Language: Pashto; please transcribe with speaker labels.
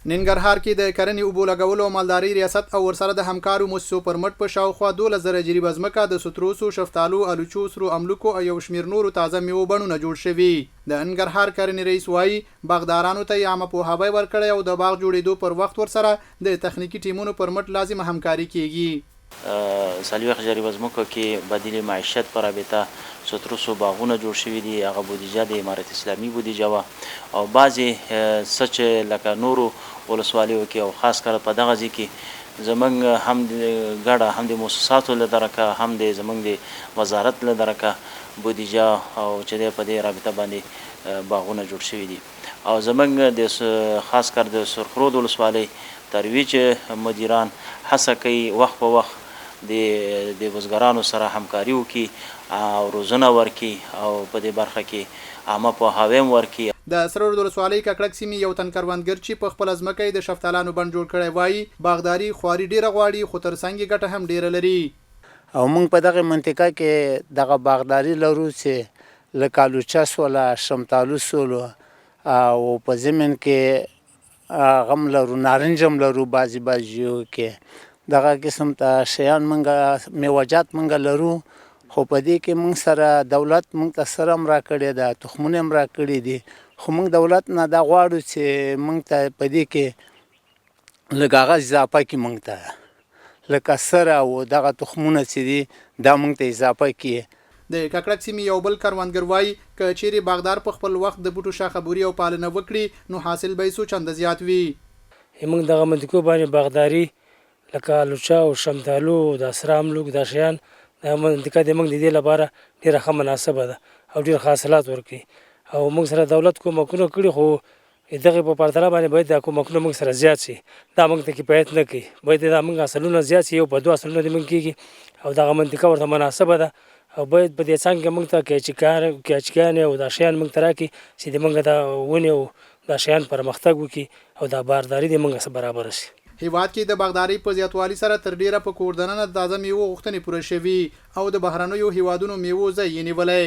Speaker 1: ننګرهار کې د کرنې اوبو لګولو او مالدارۍ ریاست او ورسره د همکارو مؤسسو پر مټ په شاوخوا 12,000 جریبه ځمکه د ستروسو، شفتالو، الوچو، سرو املوکو او یو شمېر نورو تازه میوو بڼونه جوړ شوي. د ننګرهار کرنې رئیس وایي باغدارانو ته عامه پوهاوی ورکړی او د باغ جوړېدو پر وخت ورسره د تخنیکي ټیمونو پر مټ لازمه همکاري کیږي.
Speaker 2: سالوخ جریبه ځمکو کې بدیل معیشت پر رابطه ستروسو باغونه جوړ شوي دي. هغه بودیجه د امارت اسلامي بودیجه وه او بعضې سچ لکه نورو ولسوالیو کې او خاص کر په دغه ځای کې زمونږ هم د ګډه هم د مؤسساتو له درکه هم د زمونږ د وزارت له درکه بودیجه او چې دی په دې رابطه باندې باغونه جوړ شوي دي او زمونږ د خاص کر د سرخرود ولسوالۍ ترویج مدیران هڅه کوي وخت په وخت د بزګرانو سره همکاري وکړي او روزنه ورکړي او په دې برخه کې عامه پوهاوی ورکړي.
Speaker 1: د سرور ولسوالۍ ککړک سیمې یو تن کروندګر چې په خپل ځمکه د شفتالانو بڼ جوړ کړی وایي باغداري خواري ډیره غواړي خو ترڅنګ یې ګټه هم ډیره لري.
Speaker 3: او موږ په دغه منطقه کې دغه باغداري لرو چې لکه الوچه سوله، شفتالو سولو او په زمین کې غم لرو، نارنج هم لرو، بعضې کې دغه قسم ته شیان موږ میوجات موږ لرو. خو په دې کې موږ سره دولت موږ ته سره هم راکړې ده، تخمونه هم راکړي دي. خو موږ دولت نه دا غواړو چې موږ ته په دې کې لږ هغه اضافه کړي، موږ ته لکه سره او دغه تخمونه چې دي دا موږ ته اضافه کړي.
Speaker 1: د ککړک سیمې یو بل کروندګر وایي که چیرې باغدار په خپل وخت د بوټو شاخه بوري او پالنه وکړي نو حاصل به یې څو چنده زیات وي.
Speaker 4: موږ دغه منطقو باندې باغداري لکه الوچه او شفتالو د سره املوک دا شیان دا منطقه د موږ د دې لپاره ډېره ښه مناسبه ده او ډېر حاصلات ورکوي او موږ سره دولت کومکونه کړي خو دغه په پرتله باندې باید دا کومکونه موږ سره زیات شي. دا موږ ته کفایت نه کوي، باید دا موږ حاصلونه زیات شي، یو په 2 حاصلونه دې موږ کېږي او دغه منطقه ورته مناسبه ده او باید په دې څنګ کې موږ ته کاچکیانې او دا شیان موږ ته راکړي چې د موږ دا ونې او دا شیان پرمختګ وکړي او دا باغداري د موږ سره برابر شي.
Speaker 1: هیواد کې د باغداري په زیاتوالي سره تر ډیره په کور دننه د تازه میوو غوښتنې پوره شوي او د بهرنیو هیوادونو میوو ځای یې نیولی.